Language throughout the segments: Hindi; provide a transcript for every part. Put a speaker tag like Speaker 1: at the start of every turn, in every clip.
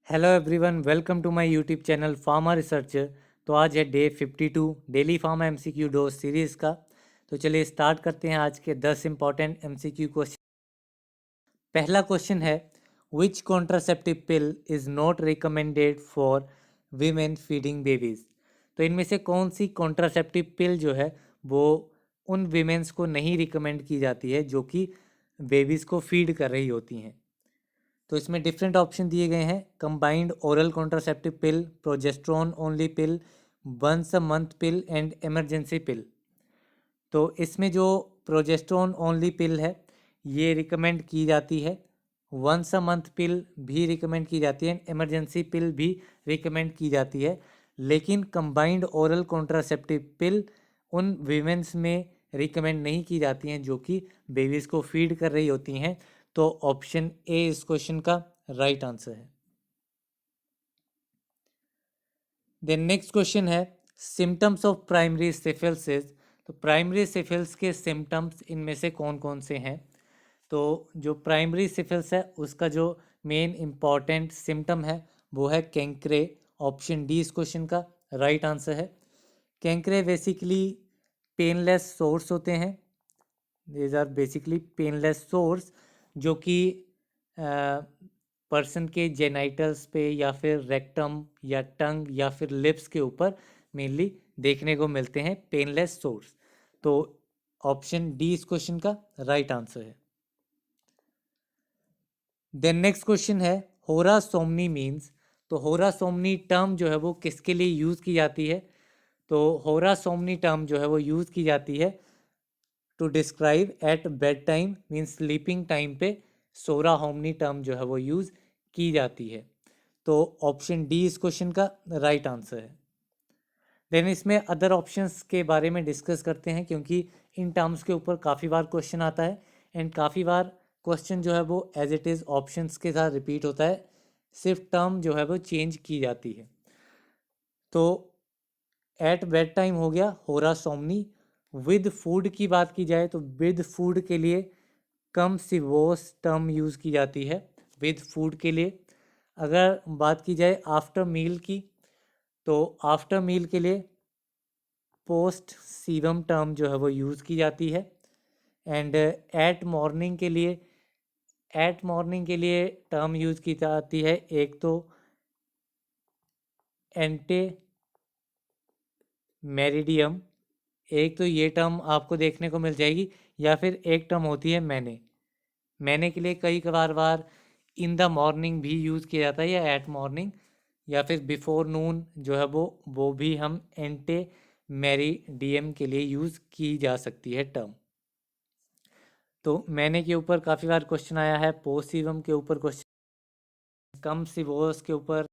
Speaker 1: Hello everyone, welcome to my YouTube channel pharma researcher. तो आज है day 52 daily pharma MCQ dose series का। तो चलिए स्टार्ट करते हैं आज के 10 इंपॉर्टेंट एमसीक्यू क्वेश्चन। पहला क्वेश्चन है, which contraceptive pill is not recommended for women feeding babies. तो इनमें से कौन सी कॉन्ट्रासेप्टिव पिल जो है वो उन वीमेंस को नहीं रिकमेंड की जाती है जो कि बेबीज़ को फीड कर रही होती हैं। तो इसमें डिफरेंट ऑप्शन दिए गए हैं, combined oral contraceptive pill, progesterone only pill, once a month pill and emergency pill. तो इसमें जो प्रोजेस्ट्रॉन ओनली पिल है ये रिकमेंड की जाती है, वंस अ मंथ पिल भी रिकमेंड की जाती है, इमरजेंसी पिल भी रिकमेंड की जाती है। लेकिन कंबाइंड ओरल कॉन्ट्रासेप्टिव पिल उन वीमेंस में रिकमेंड नहीं की जाती हैं जो कि बेबीज़ को फीड कर रही होती हैं। तो ऑप्शन ए इस क्वेश्चन का राइट आंसर है। देन नेक्स्ट क्वेश्चन है, सिम्टम्स ऑफ प्राइमरी सिफिलिस। तो प्राइमरी सिफिलिस के सिम्टम्स इनमें से कौन कौन से हैं। तो जो प्राइमरी सिफिलिस है उसका जो मेन इंपॉर्टेंट सिम्टम है वो है कैंक्रे। ऑप्शन डी इस क्वेश्चन का राइट आंसर है। कैंक्रे बेसिकली पेनलेस सोर्स होते हैं, these are basically painless sores जो कि पर्सन के जेनाइटल्स पे या फिर रेक्टम या टंग या फिर लिप्स के ऊपर मेनली देखने को मिलते हैं, पेनलेस सोर्स। तो ऑप्शन डी इस क्वेश्चन का राइट आंसर है। देन नेक्स्ट क्वेश्चन है, होरा सोमनी मीन्स। तो होरा सोमनी टर्म जो है वो किसके लिए यूज़ की जाती है। तो होरा सोमनी टर्म जो है वो यूज़ की जाती है to describe at bed time means sleeping time पे सोरा होमनी टर्म जो है वो यूज़ की जाती है। तो ऑप्शन डी इस क्वेश्चन का राइट आंसर है। देन इसमें अदर ऑप्शंस के बारे में डिस्कस करते हैं क्योंकि इन टर्म्स के ऊपर काफ़ी बार क्वेश्चन आता है एंड काफ़ी बार क्वेश्चन जो है वो एज इट इज़ ऑप्शंस के साथ रिपीट होता है, सिर्फ टर्म जो है वो चेंज की जाती है। तो एट बेड टाइम हो गया होरा सोमनी। विद फूड की बात की जाए तो विद फूड के लिए कम सिवोस टर्म यूज़ की जाती है विद फूड के लिए। अगर बात की जाए आफ्टर मील की तो आफ्टर मील के लिए पोस्ट सीरम टर्म जो है वो यूज़ की जाती है। एंड एट मॉर्निंग के लिए टर्म यूज़ की जाती है, एक तो एंटे मेरिडियम, एक तो ये टर्म आपको देखने को मिल जाएगी, या फिर एक टर्म होती है मैंने के लिए कई बार इन द मॉर्निंग भी यूज़ किया जाता है या एट मॉर्निंग, या फिर बिफोर नून जो है वो भी हम एंटे मेरिडियम के लिए यूज़ की जा सकती है टर्म। तो मैंने के ऊपर काफ़ी बार क्वेश्चन आया है, पोसिवम के ऊपर क्वेश्चन, कम सिवोस के ऊपर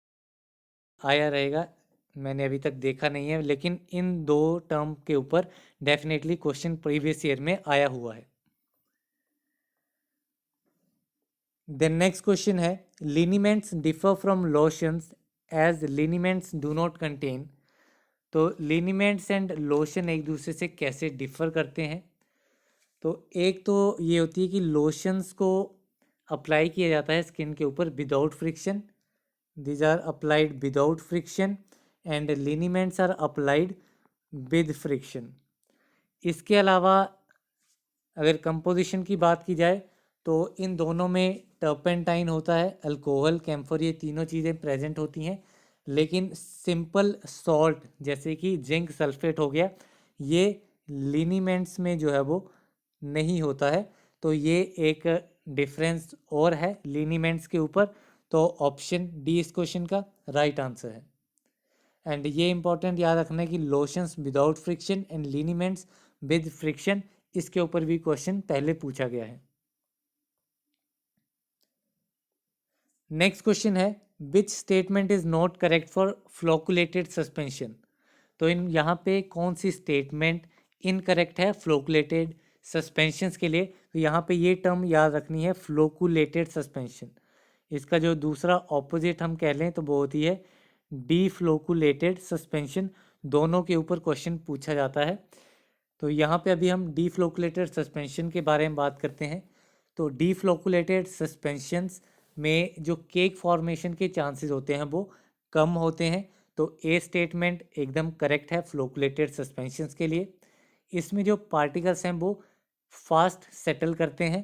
Speaker 1: आया रहेगा, मैंने अभी तक देखा नहीं है, लेकिन इन दो टर्म के ऊपर डेफिनेटली क्वेश्चन प्रीवियस ईयर में आया हुआ है। देन नेक्स्ट क्वेश्चन है, liniments differ from lotions as liniments do not contain. तो लिनीमेंट्स एंड लोशन एक दूसरे से कैसे डिफर करते हैं। तो एक तो ये होती है कि लोशंस को अप्लाई किया जाता है स्किन के ऊपर without friction, these are applied without friction, and liniments are applied with friction. इसके अलावा अगर कंपोजिशन की बात की जाए तो इन दोनों में टर्पेंटाइन होता है, अल्कोहल, कैम्फर, ये तीनों चीज़ें प्रेजेंट होती हैं। लेकिन सिंपल सॉल्ट जैसे कि जिंक सल्फेट हो गया, ये लिनीमेंट्स में जो है वो नहीं होता है। तो ये एक डिफरेंस और है लिनीमेंट्स के ऊपर। तो ऑप्शन डी इस क्वेश्चन का राइट आंसर है। एंड ये इंपॉर्टेंट याद रखना है कि lotions without friction and liniments with friction, इसके ऊपर भी क्वेश्चन पहले पूछा गया है। नेक्स्ट क्वेश्चन है, which statement is not correct for flocculated suspension. तो इन यहाँ पे कौन सी स्टेटमेंट इनकरेक्ट है फ्लोकुलेटेड सस्पेंशंस के लिए। तो यहाँ पे ये टर्म याद रखनी है, फ्लोकुलेटेड सस्पेंशन। इसका जो दूसरा ऑपोजिट हम कह लें तो वो होती है डीफ्लोकुलेटेड सस्पेंशन। दोनों के ऊपर क्वेश्चन पूछा जाता है। तो यहाँ पे अभी हम डीफ्लोकुलेटेड सस्पेंशन के बारे में बात करते हैं। तो डीफ्लोकुलेटेड सस्पेंशंस में जो केक फॉर्मेशन के चांसेस होते हैं वो कम होते हैं। तो ए स्टेटमेंट एकदम करेक्ट है फ्लोकुलेटेड सस्पेंशंस के लिए। इसमें जो पार्टिकल्स हैं वो फास्ट सेटल करते हैं,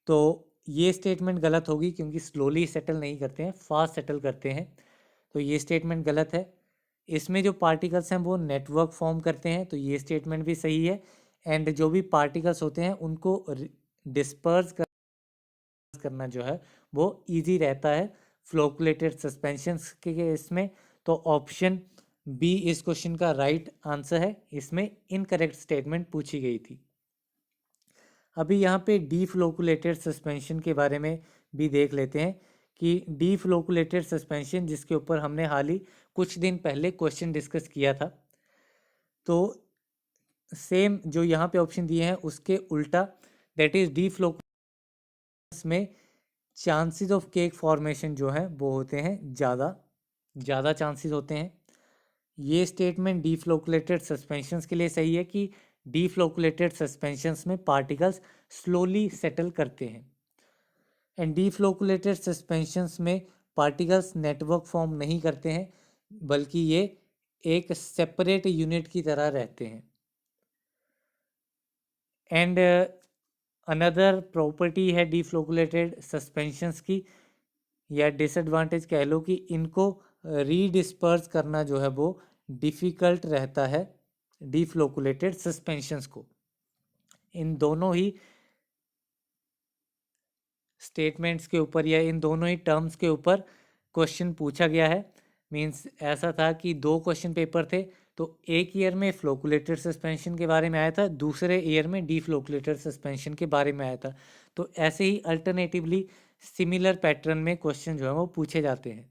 Speaker 1: तो ये स्टेटमेंट गलत होगी क्योंकि स्लोली सेटल नहीं करते हैं, फास्ट सेटल करते हैं, तो ये स्टेटमेंट गलत है। इसमें जो पार्टिकल्स हैं वो नेटवर्क फॉर्म करते हैं, तो ये स्टेटमेंट भी सही है। एंड जो भी पार्टिकल्स होते हैं उनको डिस्पर्स करना जो है वो इजी रहता है फ्लोकुलेटेड सस्पेंशंस के केस में। तो ऑप्शन बी इस क्वेश्चन का राइट आंसर है, इसमें इनकरेक्ट स्टेटमेंट पूछी गई थी। अभी यहाँ पे डीफ्लोकुलेटेड सस्पेंशन के बारे में भी देख लेते हैं कि डीफ्लोकुलेटेड सस्पेंशन जिसके ऊपर हमने हाल ही कुछ दिन पहले क्वेश्चन डिस्कस किया था, तो सेम जो यहाँ पे ऑप्शन दिए हैं उसके उल्टा, दैट इज डीफ्लोकुलेटेड में चांसेस ऑफ केक फॉर्मेशन जो है वो होते हैं ज़्यादा चांसेस होते हैं। ये स्टेटमेंट डीफ्लोकुलेटेड सस्पेंशंस के लिए सही है कि डीफ्लोकुलेटेड सस्पेंशंस में पार्टिकल्स स्लोली सेटल करते हैं। एंड डीफ्लोकुलेटेड सस्पेंशंस में पार्टिकल्स नेटवर्क फॉर्म नहीं करते हैं, बल्कि ये एक सेपरेट यूनिट की तरह रहते हैं। एंड अनदर प्रॉपर्टी है डीफ्लोकुलेटेड सस्पेंशंस की, या डिसएडवांटेज कह लो, कि इनको रीडिस्पर्स करना जो है वो डिफ़िकल्ट रहता है डीफ्लोकुलेटेड सस्पेंशंस को। इन दोनों ही स्टेटमेंट्स के ऊपर या इन दोनों ही टर्म्स के ऊपर क्वेश्चन पूछा गया है। मींस ऐसा था कि 2 क्वेश्चन पेपर थे, तो एक ईयर में फ्लोकुलेटेड सस्पेंशन के बारे में आया था, दूसरे ईयर में डीफ्लोकुलेटेड सस्पेंशन के बारे में आया था। तो ऐसे ही अल्टरनेटिवली सिमिलर पैटर्न में क्वेश्चन जो है वो पूछे जाते हैं।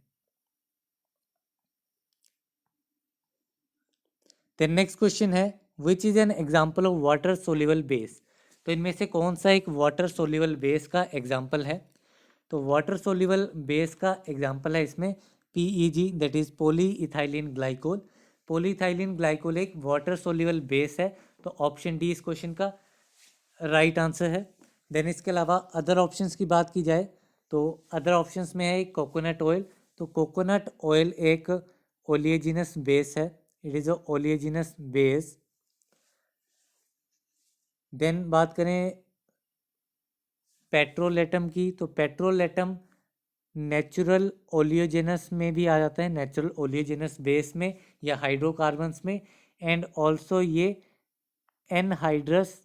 Speaker 1: द नेक्स्ट क्वेश्चन है which is an example of water soluble base. तो इनमें से कौन सा एक वाटर सोल्यूबल बेस का एग्जाम्पल है? तो वाटर सोल्यूबल बेस का एग्जाम्पल है इसमें PEG, that is poly ethylene glycol. Poly ethylene glycol एक वाटर सोल्यूबल बेस है, तो ऑप्शन डी इस क्वेश्चन का राइट आंसर है। देन इसके अलावा अदर ऑप्शंस की बात की जाए तो अदर ऑप्शंस में है कोकोनट ऑयल। तो कोकोनट ऑयल एक ओलिएजिनस बेस है, it is a oleaginous base. Then बात करें पेट्रोलेटम की, तो पेट्रोलेटम नेचुरल ओलियोजेनस में भी आ जाता है, नेचुरल ओलियोजेनस बेस में या हाइड्रोकार्बन्स में। एंड ऑल्सो ये एनहाइड्रस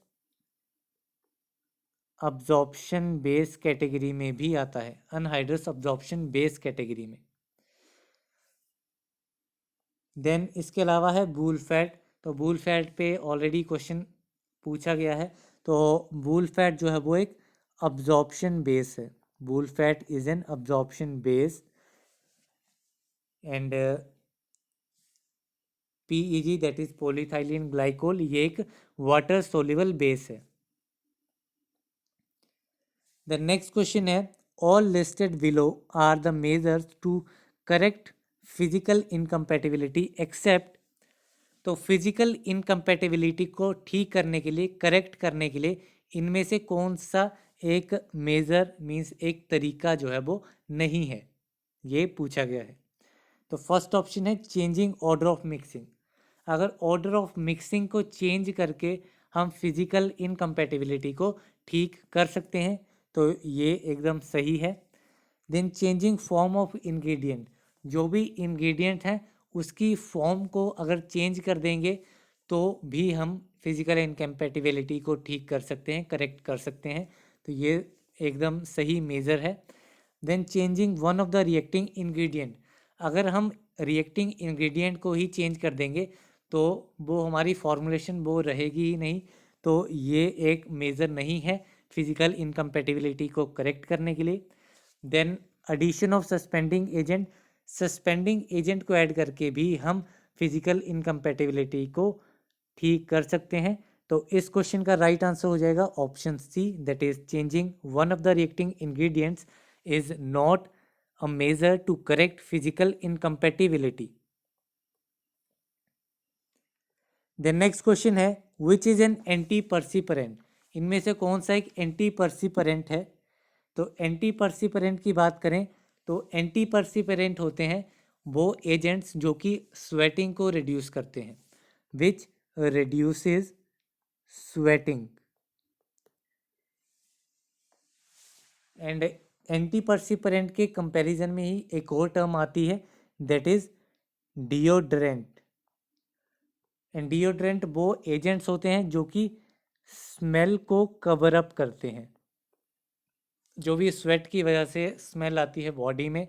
Speaker 1: अब्जॉर्प्शन बेस कैटेगरी में भी आता है, अनहाइड्रस अब्जॉर्प्शन बेस कैटेगरी में। देन इसके अलावा है बूल फैट। तो बूल फैट पे ऑलरेडी क्वेश्चन पूछा गया है, तो बूल फैट जो है वो एक अब्जॉर्प्शन बेस है। Wool fat is an absorption base. And PEG that is polyethylene glycol ये एक वाटर सोल्यूबल बेस है। द नेक्स्ट क्वेश्चन है all listed below are the measures to correct physical incompatibility except. तो फिजिकल इनकम्पैटिबिलिटी को ठीक करने के लिए, करेक्ट करने के लिए इनमें से कौन सा एक मेजर मीन्स एक तरीका जो है वो नहीं है, ये पूछा गया है। तो फर्स्ट ऑप्शन है चेंजिंग ऑर्डर ऑफ मिक्सिंग। अगर ऑर्डर ऑफ मिक्सिंग को चेंज करके हम फिजिकल इनकम्पैटिबिलिटी को ठीक कर सकते हैं, तो ये एकदम सही है। Then changing form of ingredient, जो भी इंग्रेडिएंट हैं उसकी फॉर्म को अगर चेंज कर देंगे तो भी हम फिजिकल इनकम्पैटिबिलिटी को ठीक कर सकते हैं, करेक्ट कर सकते हैं, तो ये एकदम सही मेजर है। Then changing one of the reacting ingredient, अगर हम रिएक्टिंग इंग्रेडिएंट को ही चेंज कर देंगे तो वो हमारी फॉर्मुलेशन वो रहेगी ही नहीं, तो ये एक मेजर नहीं है फिजिकल इनकम्पैटिबिलिटी को करेक्ट करने के लिए। Then addition of suspending agent, suspending agent को ऐड करके भी हम फिजिकल इनकम्पैटिबिलिटी को ठीक कर सकते हैं, तो इस क्वेश्चन का राइट आंसर हो जाएगा option C, that is changing one of the reacting ingredients is not a measure to correct physical incompatibility. The next question है which is an antiperspirant. इनमें से कौन सा एक एंटी पर्सिपरेंट है? तो एंटी पर्सिपिरेंट की बात करें तो एंटी पर्सिपिरेंट होते हैं वो एजेंट्स जो कि स्वेटिंग को रिड्यूस करते हैं, विच रिड्यूसेस स्वेटिंग। एंड एंटी पर्सिपिरेंट के कंपैरिजन में ही एक और टर्म आती है, that is deodorant. And deodorant वो एजेंट्स होते हैं जो कि स्मेल को कवर अप करते हैं। जो भी स्वेट की वजह से स्मेल आती है बॉडी में,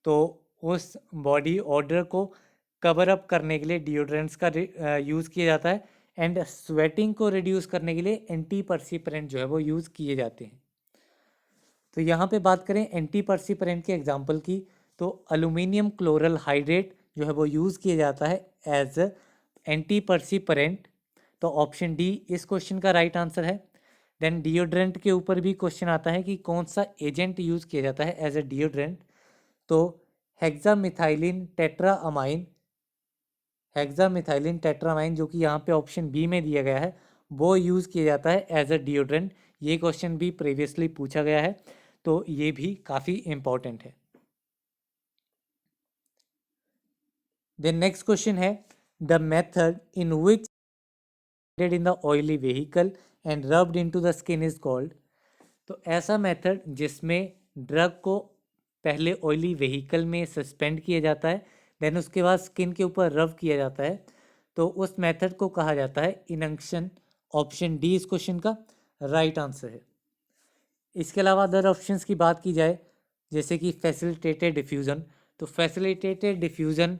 Speaker 1: तो उस बॉडी ऑडर को कवर अप करने के लिए डिओड्रेंट्स का यूज़ किया जाता है। एंड स्वेटिंग को रिड्यूस करने के लिए एंटी पर्सिपिरेंट जो है वो यूज़ किए जाते हैं। तो यहाँ पे बात करें एंटी पर्सिपिरेंट के एग्जांपल की, तो अल्यूमिनियम क्लोरल हाइड्रेट जो है वो यूज़ किया जाता है एज एंटी पर्सिपिरेंट। तो ऑप्शन डी इस क्वेश्चन का राइट आंसर है। देन डिओड्रेंट के ऊपर भी क्वेश्चन आता है कि कौन सा एजेंट यूज़ किया जाता है एज ए डिओड्रेंट, तो हेक्सामिथाइलिन टेट्राअमाइन, हेक्सामिथाइलिन टेट्रामाइन जो कि यहाँ पे ऑप्शन बी में दिया गया है, वो यूज़ किया जाता है एज अ डिओड्रेंट। ये क्वेश्चन भी प्रीवियसली पूछा गया है, तो ये भी काफ़ी इम्पॉर्टेंट है। देन नेक्स्ट क्वेश्चन है, the method in which in the oily vehicle and rubbed into the skin is called। तो ऐसा मेथड जिसमें ड्रग को पहले ऑयली व्हीकल में सस्पेंड किया जाता है, देन उसके बाद स्किन के ऊपर रब किया जाता है, तो उस मेथड को कहा जाता है इनंक्शन। ऑप्शन डी इस क्वेश्चन का राइट आंसर है। इसके अलावा अदर ऑप्शंस की बात की जाए, जैसे कि फैसिलिटेटेड डिफ्यूज़न, तो फैसिलिटेटेड डिफ्यूज़न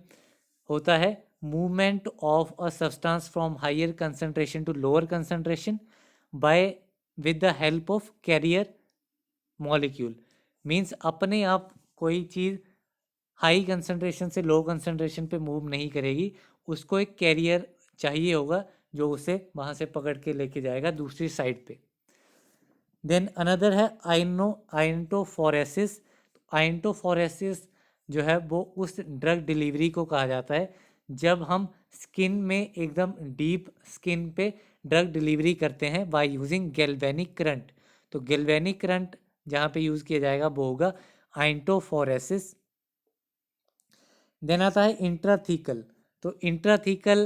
Speaker 1: होता है movement of a substance from higher concentration to lower concentration by with the help of carrier molecule. Means अपने आप कोई चीज़ हाई कंसंट्रेशन से लो कंसंट्रेशन पे मूव नहीं करेगी, उसको एक कैरियर चाहिए होगा जो उसे वहाँ से पकड़ के लेके जाएगा दूसरी साइड पे। देन अनदर है आइंटोफोरेसिस। आइंटोफोरेसिस जो है वो उस ड्रग डिलीवरी को कहा जाता है जब हम स्किन में एकदम डीप स्किन पे ड्रग डिलीवरी करते हैं बाय यूजिंग गैल्वेनिक करंट। तो गैल्वेनिक करंट जहाँ पे यूज़ किया जाएगा वो होगा आइंटोफोरेसिस। देन आता है इंट्राथीकल। तो इंट्राथीकल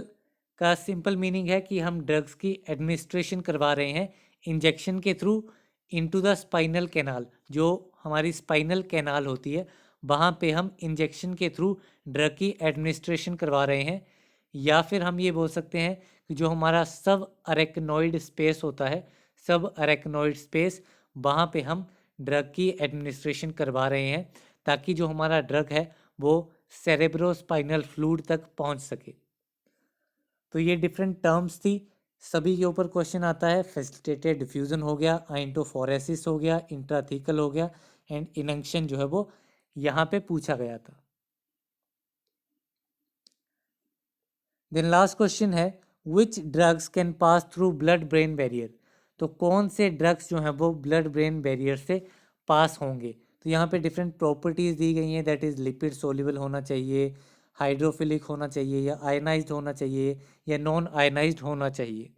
Speaker 1: का सिंपल मीनिंग है कि हम ड्रग्स की एडमिनिस्ट्रेशन करवा रहे हैं इंजेक्शन के through into the spinal canal. जो हमारी स्पाइनल कैनाल होती है वहाँ पे हम इंजेक्शन के थ्रू ड्रग की एडमिनिस्ट्रेशन करवा रहे हैं। या फिर हम ये बोल सकते हैं कि जो हमारा सब अरेक्नोइड स्पेस होता है, सब अरेक्नोइड स्पेस, वहाँ पे हम ड्रग की एडमिनिस्ट्रेशन करवा रहे हैं ताकि जो हमारा ड्रग है वो सेरेब्रोस्पाइनल फ्लूइड तक पहुँच सके। तो ये डिफरेंट टर्म्स थी, सभी के ऊपर क्वेश्चन आता है। फैसिलिटेटेड डिफ्यूजन हो गया, आइंटोफोरेसिस हो गया, इंट्राथीकल हो गया, एंड इनंक्शन जो है वो यहाँ पे पूछा गया था। देन लास्ट क्वेश्चन है, which drugs can pass through blood brain barrier. तो कौन से ड्रग्स जो हैं वो ब्लड ब्रेन बैरियर से पास होंगे। तो यहाँ पे डिफरेंट प्रॉपर्टीज़ दी गई हैं, दैट इज़ लिपिड सोल्यूबल होना चाहिए, हाइड्रोफिलिक होना चाहिए, या आयनाइज्ड होना चाहिए, या नॉन आयनाइज्ड होना चाहिए।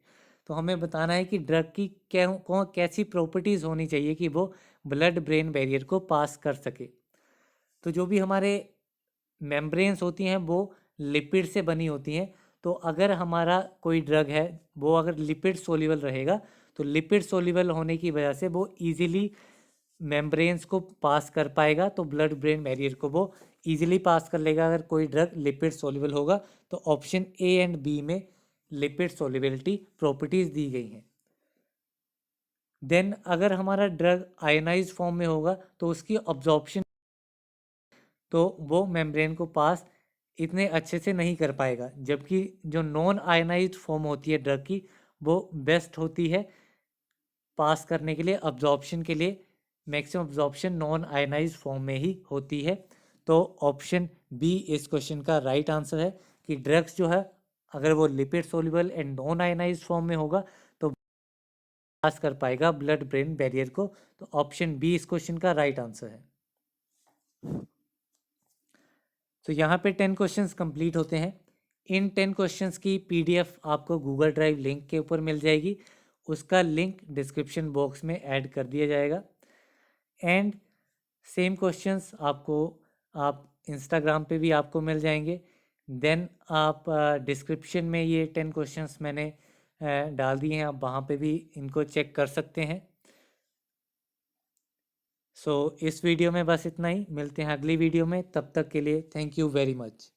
Speaker 1: तो हमें बताना है कि ड्रग की कैसी प्रॉपर्टीज़ होनी चाहिए कि वो ब्लड ब्रेन बैरियर को पास कर सके। तो जो भी हमारे मेम्ब्रेन्स होती हैं वो लिपिड से बनी होती हैं। तो अगर हमारा कोई ड्रग है वो अगर लिपिड सोल्यूबल रहेगा, तो लिपिड सोल्यूबल होने की वजह से वो इजीली मेम्ब्रेन्स को पास कर पाएगा, तो ब्लड ब्रेन बैरियर को वो इजीली पास कर लेगा अगर कोई ड्रग लिपिड सोल्यूबल होगा। तो ऑप्शन ए एंड बी में लिपिड सोल्यूबिलिटी प्रॉपर्टीज़ दी गई हैं। देन अगर हमारा ड्रग आयनाइज फॉर्म में होगा तो उसकी अब्जॉर्प्शन, तो वो मेम्ब्रेन को पास इतने अच्छे से नहीं कर पाएगा, जबकि जो नॉन आयनाइज्ड फॉर्म होती है ड्रग की वो बेस्ट होती है पास करने के लिए, अब्जॉर्प्शन के लिए। Maximum absorption non ionised form में ही होती है। तो ऑप्शन बी इस क्वेश्चन का राइट आंसर है कि ड्रग्स जो है अगर वो lipid soluble and non ionised form में होगा तो पास कर पाएगा ब्लड ब्रेन बैरियर को। तो ऑप्शन बी इस क्वेश्चन का राइट आंसर है। तो यहाँ पे 10 क्वेश्चंस कंप्लीट होते हैं। इन 10 क्वेश्चंस की पीडीएफ आपको गूगल ड्राइव लिंक के ऊपर मिल जाएगी, उसका लिंक डिस्क्रिप्शन बॉक्स में ऐड कर दिया जाएगा। एंड सेम क्वेश्चंस आपको आप इंस्टाग्राम पे भी आपको मिल जाएंगे। देन आप डिस्क्रिप्शन में ये 10 क्वेश्चंस मैंने डाल दिए हैं, आप वहाँ पे भी इनको चेक कर सकते हैं। सो इस वीडियो में बस इतना ही, मिलते हैं अगली वीडियो में, तब तक के लिए थैंक यू वेरी मच।